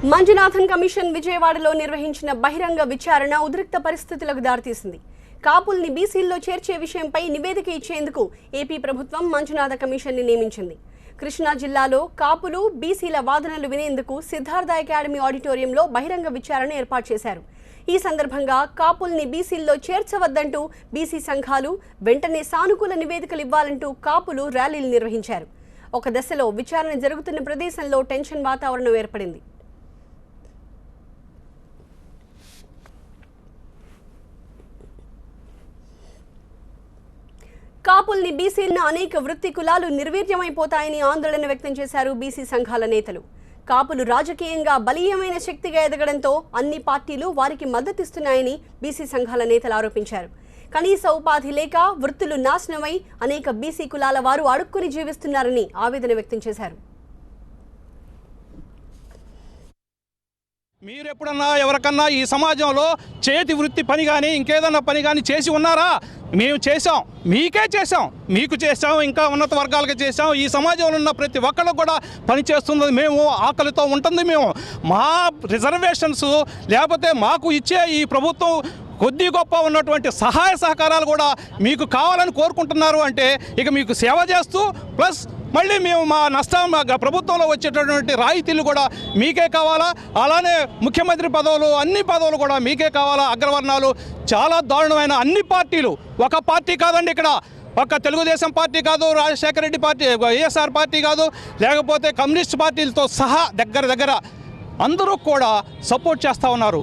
Manjunathan commission విజయవాడలో నిర్వహించిన బహిరంగ విచారణ ఉద్రిక్త పరిస్థితులకు దారితీసింది. కాపుల్ని బీసీల్లో చేర్చే విషయంపై నివేదిక ఇచ్చేందుకు ఏపీ ప్రభుత్వం మంజునాథ కమిషన్ని నియమించింది. కృష్ణా జిల్లాలో కాపులు బీసీల వాదనలు వినేందుకు సిద్ధార్థ అకాడమీ ఆడిటోరియంలో బహిరంగ విచారణ ఏర్పాటు చేశారు. ఈ సందర్భంగా కాపుల్ని బీసీల్లో చేర్చవద్దంటూ బీసీ సంఘాలు వెంటనే సానుకూల నివేదికలు ఇవ్వాలంటూ కాపులు ర్యాలీలు నిర్వహించారు. ఒక దశలో విచారణ జరుగుతున్న ప్రదేశంలో టెన్షన్ వాతావరణం ఏర్పడింది. కాపుల్ని బీసీలను అనేక వృత్తి కులాలు నిర్వీర్యమైపోతాయని ఆందోళన వ్యక్తం చేశారు బీసీ సంఘాల నేతలు. కాపులు రాజకీయంగా బలీయమైన శక్తిగా ఎదగడంతో అన్ని పార్టీలు వారికి మద్దతిస్తున్నాయని బీసీ సంఘాల నేతలు ఆరోపించారు. కనీస ఉపాధి లేక వృత్తులు నాశనమై అనేక బీసీ కులాల వారు అడుక్కుని జీవిస్తున్నారని ఆవేదన వ్యక్తం చేశారు. మీరు ఎప్పుడన్నా ఎవరికన్నా ఈ సమాజంలో చేతి వృత్తి పని కానీ ఇంకేదన్నా పని కానీ చేసి ఉన్నారా? మేము చేసాం, మీకే చేసాం, మీకు చేసాం, ఇంకా ఉన్నత వర్గాలకు చేసాం. ఈ సమాజంలో ఉన్న ప్రతి ఒక్కళ్ళు కూడా పని చేస్తున్నది మేము, ఆకలితో ఉంటుంది మేము. మా రిజర్వేషన్స్ లేకపోతే మాకు ఇచ్చే ఈ ప్రభుత్వం కొద్ది గొప్ప ఉన్నటువంటి సహాయ సహకారాలు కూడా మీకు కావాలని కోరుకుంటున్నారు అంటే ఇక మీకు సేవ చేస్తూ ప్లస్ మళ్ళీ మేము మా నష్టం ప్రభుత్వంలో వచ్చేటటువంటి రాయితీలు కూడా మీకే కావాలా? అలానే ముఖ్యమంత్రి పదవులు అన్ని పదవులు కూడా మీకే కావాలా? అగ్రవర్ణాలు చాలా దారుణమైన అన్ని పార్టీలు, ఒక పార్టీ కాదండి ఇక్కడ, ఒక్క తెలుగుదేశం పార్టీ కాదు, రాజశేఖర రెడ్డి పార్టీ, వైఎస్ఆర్ పార్టీ కాదు, లేకపోతే కమ్యూనిస్ట్ పార్టీలతో సహా దగ్గర అందరూ కూడా సపోర్ట్ చేస్తూ ఉన్నారు.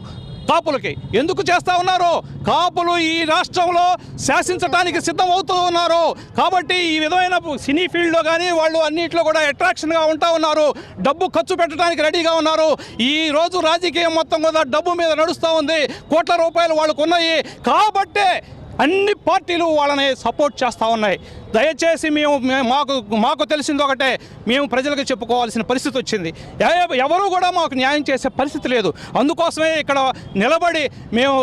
కాపులకి ఎందుకు చేస్తూ ఉన్నారు? కాపులు ఈ రాష్ట్రంలో శాసించడానికి సిద్ధం అవుతూ ఉన్నారు కాబట్టి ఈ విధమైన సినీ ఫీల్డ్లో కానీ వాళ్ళు అన్నింటిలో కూడా అట్రాక్షన్గా ఉంటా ఉన్నారు. డబ్బు ఖర్చు పెట్టడానికి రెడీగా ఉన్నారు. ఈ రోజు రాజకీయం మొత్తం కూడా డబ్బు మీద నడుస్తూ ఉంది. కోట్ల రూపాయలు వాళ్ళకు ఉన్నాయి కాబట్టే అన్ని పార్టీలు వాళ్ళని సపోర్ట్ చేస్తూ ఉన్నాయి. దయచేసి మాకు తెలిసింది ఒకటే, మేము ప్రజలకు చెప్పుకోవాల్సిన పరిస్థితి వచ్చింది. ఎవరు కూడా మాకు న్యాయం చేసే పరిస్థితి లేదు. అందుకోసమే ఇక్కడ నిలబడి మేము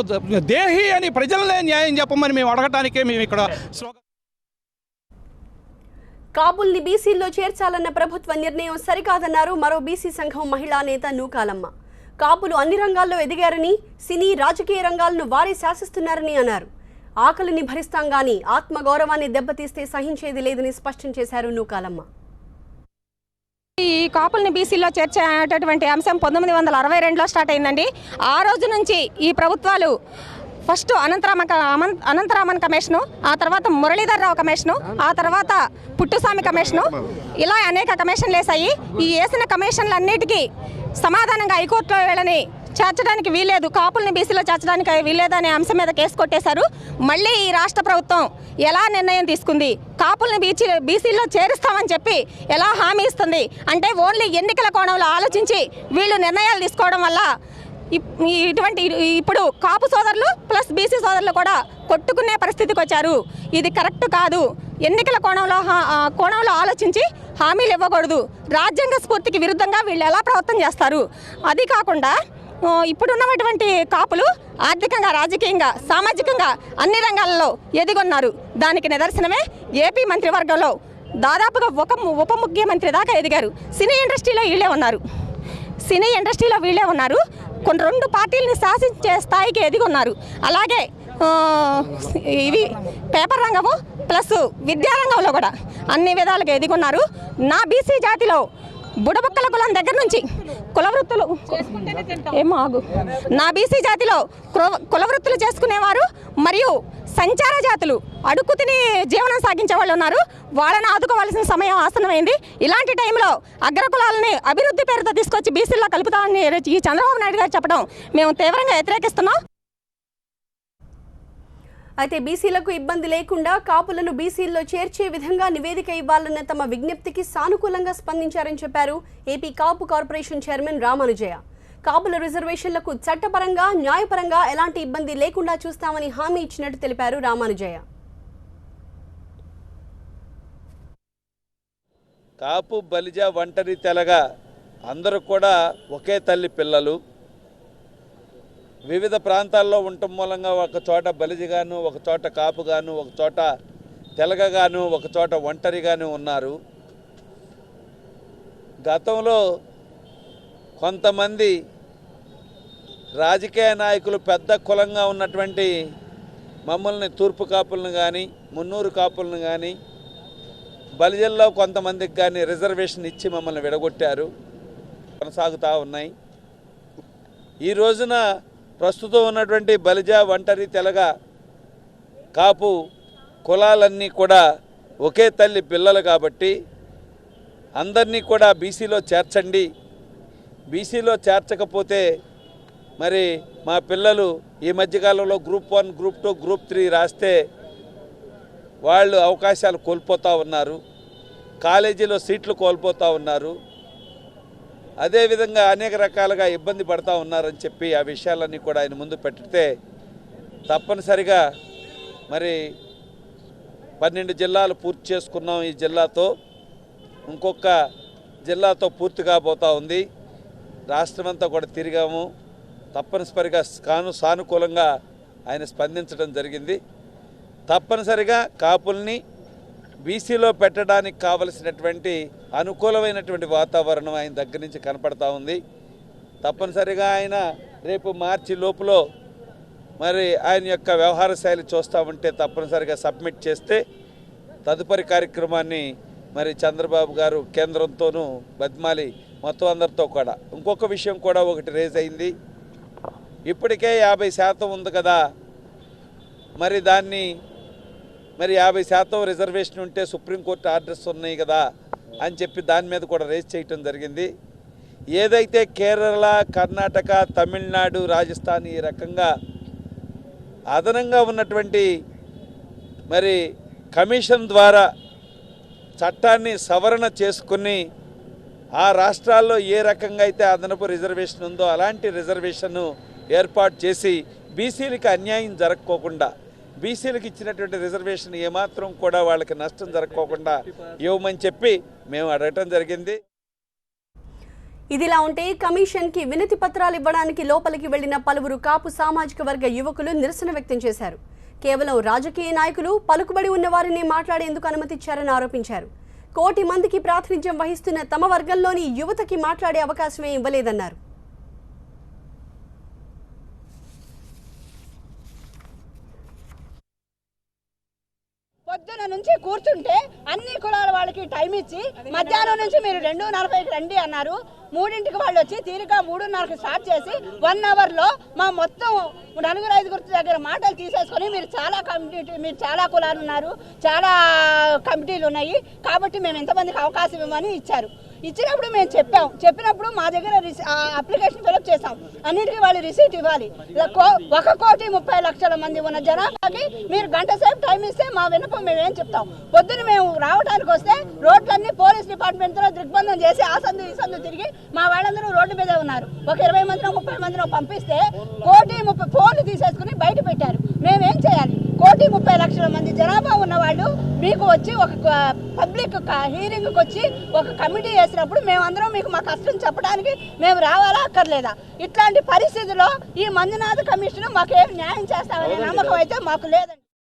దేహి అని ప్రజలనే న్యాయం చెప్పమని మేము అడగటానికే మేము ఇక్కడ. కాపుల్ని బీసీల్లో చేర్చాలన్న ప్రభుత్వ నిర్ణయం సరికాదన్నారు మరో బీసీ సంఘం మహిళా నేత నూకాలమ్మ. కాపులు అన్ని రంగాల్లో ఎదిగారని, సినీ రాజకీయ రంగాలను వారే శాసిస్తున్నారని అన్నారు. ఆకలిని భరిస్తాం గానీ ఆత్మగౌరవాన్ని దెబ్బతీస్తే సహించేది లేదని స్పష్టం చేశారు నూకాలమ్మ. ఈ కాపుల్ని బీసీలో చేర్చేటటువంటి అంశం 1962లో స్టార్ట్ అయిందండి. ఆ రోజు నుంచి ఈ ప్రభుత్వాలు ఫస్ట్ అనంతరామన్ కమిషను, ఆ తర్వాత మురళీధర్రావు కమిషను, ఆ తర్వాత పుట్టుస్వామి కమిషను, ఇలా అనేక కమిషన్లు వేసాయి. ఈ వేసిన కమిషన్లన్నిటికీ సమాధానంగా హైకోర్టులో వీళ్ళని చేర్చడానికి వీల్లేదు, కాపుల్ని బీసీలో చేర్చడానికి వీల్లేదు అనే అంశం మీద కేసు కొట్టేశారు. మళ్ళీ ఈ రాష్ట్ర ప్రభుత్వం ఎలా నిర్ణయం తీసుకుంది? కాపుల్ని బీసీలో చేరుస్తామని చెప్పి ఎలా హామీ ఇస్తుంది అంటే ఓన్లీ ఎన్నికల కోణంలో ఆలోచించి వీళ్ళు నిర్ణయాలు తీసుకోవడం వల్ల ఇటువంటి ఇప్పుడు కాపు సోదరులు ప్లస్ బీసీ సోదరులు కూడా కొట్టుకునే పరిస్థితికి వచ్చారు. ఇది కరెక్ట్ కాదు. ఎన్నికల కోణంలో ఆలోచించి హామీలు ఇవ్వకూడదు. రాజ్యాంగ స్ఫూర్తికి విరుద్ధంగా వీళ్ళు ఎలా ప్రవర్తన చేస్తారు? అది కాకుండా ఇప్పుడున్నటువంటి కాపులు ఆర్థికంగా, రాజకీయంగా, సామాజికంగా అన్ని రంగాలలో ఎదిగొన్నారు. దానికి నిదర్శనమే ఏపీ మంత్రివర్గంలో దాదాపుగా ఉప ముఖ్యమంత్రి దాకా ఎదిగారు. సినీ ఇండస్ట్రీలో వీళ్ళే ఉన్నారు. కొన్ని 2 పార్టీలని శాసించే స్థాయికి ఎదిగొన్నారు. అలాగే ఇవి పేపర్ రంగము ప్లస్ విద్యారంగంలో కూడా అన్ని విధాలుగా ఎదిగొన్నారు. నా బీసీ జాతిలో బుడబుక్కల కులం దగ్గర నుంచి కులవృత్తులు నా బీసీ జాతిలో కులవృత్తులు చేసుకునేవారు మరియు సంచార జాతులు అడుక్కు తిని జీవనం సాగించే వాళ్ళు ఉన్నారు. వాళ్ళని ఆదుకోవాల్సిన సమయం ఆసన్నమైంది. ఇలాంటి టైంలో అగ్రకులాలని అభివృద్ధి పేరుతో తీసుకొచ్చి బీసీలో కలుపుతామని ఈ చంద్రబాబు నాయుడు గారు చెప్పడం మేము తీవ్రంగా వ్యతిరేకిస్తున్నాం. అయితే బీసీలకు ఇబ్బంది లేకుండా కాపులను బీసీల్లో చేర్చే విధంగా నివేదిక ఇవ్వాలన్న తమ విజ్ఞప్తికి సానుకూలంగా స్పందించారని చెప్పారు ఏపీ కాపు కార్పొరేషన్ చైర్మన్ రామానుజయ్య. కాపుల రిజర్వేషన్లకు చట్టపరంగా, న్యాయపరంగా ఎలాంటి ఇబ్బంది లేకుండా చూస్తామని హామీ ఇచ్చినట్టు తెలిపారు రామానుజయ్య. కాపు, బలిజ, ఒంటరి తెలగ అందరూ కూడా ఒకే తల్లి పిల్లలు. వివిధ ప్రాంతాల్లో ఉండటం మూలంగా ఒక చోట బలిజగాను, ఒక చోట కాపుగాను, ఒక చోట తెలగగాను, ఒక చోట ఒంటరిగాను ఉన్నారు. గతంలో కొంతమంది రాజకీయ నాయకులు పెద్ద కులంగా ఉన్నటువంటి మమ్మల్ని తూర్పు కాపులను కానీ మున్నూరు కాపులను కానీ బలిజల్లో కొంతమందికి కానీ రిజర్వేషన్ ఇచ్చి మమ్మల్ని విడగొట్టారు, కొనసాగుతూ ఉన్నాయి. ఈ రోజున ప్రస్తుతం ఉన్నటువంటి బలిజ, ఒంటరి, తెలగ, కాపు కులాలన్నీ కూడా ఒకే తల్లి పిల్లలు కాబట్టి అందరినీ కూడా బీసీలో చేర్చండి, బీసీలో చేర్చకపోతే మరి మా పిల్లలు ఈ మధ్యకాలంలో గ్రూప్ 1, గ్రూప్ 2, గ్రూప్ 3 రాస్తే వాళ్ళు అవకాశాలు కోల్పోతూ ఉన్నారు, కాలేజీలో సీట్లు కోల్పోతూ ఉన్నారు, అదేవిధంగా అనేక రకాలుగా ఇబ్బంది పడుతూ ఉన్నారని చెప్పి ఆ విషయాలన్నీ కూడా ఆయన ముందు పెడితే తప్పనిసరిగా మరి 12 జిల్లాలు పూర్తి చేసుకున్నాం. ఈ జిల్లాతో ఇంకొక జిల్లాతో పూర్తిగా పోతూ ఉంది. రాష్ట్రమంతా కూడా తిరిగాము. తప్పనిసరిగా సానుకూలంగా ఆయన స్పందించడం జరిగింది. తప్పనిసరిగా కాపుల్ని బీసీలో పెట్టడానికి కావలసినటువంటి అనుకూలమైనటువంటి వాతావరణం ఆయన దగ్గర నుంచి కనపడతా ఉంది. తప్పనిసరిగా ఆయన రేపు మార్చి లోపల మరి ఆయన యొక్క వ్యవహార శైలి చూస్తూ ఉంటే తప్పనిసరిగా సబ్మిట్ చేస్తే తదుపరి కార్యక్రమాన్ని మరి చంద్రబాబు గారు కేంద్రంతోనూ బద్మాలి మొత్తం అందరితో కూడా ఇంకొక విషయం కూడా ఒకటి రేజ్ అయింది. ఇప్పటికే 50% ఉంది కదా, మరి దాన్ని మరి 50% రిజర్వేషన్ ఉంటే సుప్రీంకోర్టు ఆర్డర్స్ ఉన్నాయి కదా అని చెప్పి దాని మీద కూడా రేజ్ చేయటం జరిగింది. ఏదైతే కేరళ, కర్ణాటక, తమిళనాడు, రాజస్థాన్ ఈ రకంగా అదనంగా ఉన్నటువంటి మరి కమిషన్ ద్వారా చట్టాన్ని సవరణ చేసుకుని ఆ రాష్ట్రాల్లో ఏ రకంగా అయితే అదనపు రిజర్వేషన్ ఉందో అలాంటి రిజర్వేషన్ను ఏర్పాటు చేసి బీసీలకి అన్యాయం జరగకోకుండా, బీసీలకు ఇచ్చినటువంటి రిజర్వేషన్ ఏమాత్రం కూడా వాళ్ళకి నష్టం జరగకోకుండా ఇవ్వమని చెప్పి మేము అడగటం జరిగింది. ఇదిలా ఉంటే కమిషన్కి వినతి పత్రాలు ఇవ్వడానికి లోపలికి వెళ్లిన పలువురు కాపు సామాజిక వర్గ యువకులు నిరసన వ్యక్తం చేశారు. కేవలం రాజకీయ నాయకులు, పలుకుబడి ఉన్న వారిని మాట్లాడేందుకు అనుమతిచ్చారని ఆరోపించారు. 1 కోటి మందికి ప్రాతినిధ్యం వహిస్తున్న తమ వర్గంలోని యువతకి మాట్లాడే అవకాశమే ఇవ్వలేదన్నారు. పొద్దున నుంచి కూర్చుంటే అన్ని కులాల వాళ్ళకి టైం ఇచ్చి మధ్యాహ్నం నుంచి మీరు 2:40కి రండి అన్నారు. 3ంటికి వాళ్ళు వచ్చి తీరిక 3:30కి స్టార్ట్ చేసి 1 అవర్లో మా మొత్తం 4-5 దగ్గర మాటలు తీసేసుకొని మీరు చాలా కులాలు ఉన్నారు, చాలా కమిటీలు ఉన్నాయి కాబట్టి మేము ఎంతమందికి అవకాశం ఇవ్వమని ఇచ్చారు. ఇచ్చినప్పుడు మేము చెప్పినప్పుడు మా దగ్గర అప్లికేషన్ ఫిలప్ చేసాం. అన్నిటికీ వాళ్ళు రిసీట్ ఇవ్వాలి. 1,30,00,000 మంది ఉన్న జనాభాకి మీరు గంట సేపు టైం ఇస్తే మా వినపం మేమేం చెప్తాం. పొద్దున మేము రావడానికి వస్తే రోడ్లన్నీ పోలీస్ డిపార్ట్మెంట్తో దిగ్బంధం చేసి ఆ సందు ఈ సందు తిరిగి మా వాళ్ళందరూ రోడ్డు మీదే ఉన్నారు. ఒక 20 మందినో 30 మందినో పంపిస్తే 1,30,000 ఫోన్లు తీసేసుకుని బయట పెట్టారు. మేమేం చేయాలి? 1,30,00,000 మంది జనాభా ఉన్నవాళ్ళు మీకు వచ్చి ఒక పబ్లిక్ హీరింగ్కి వచ్చి ఒక కమిటీ వేసినప్పుడు మేమందరం మీకు మా కష్టం చెప్పడానికి మేము రావాలా అక్కర్లేదా? ఇట్లాంటి పరిస్థితుల్లో ఈ మంజునాథ్ కమిషన్ మాకేం న్యాయం చేస్తామనే నమ్మకం అయితే మాకు లేదండి.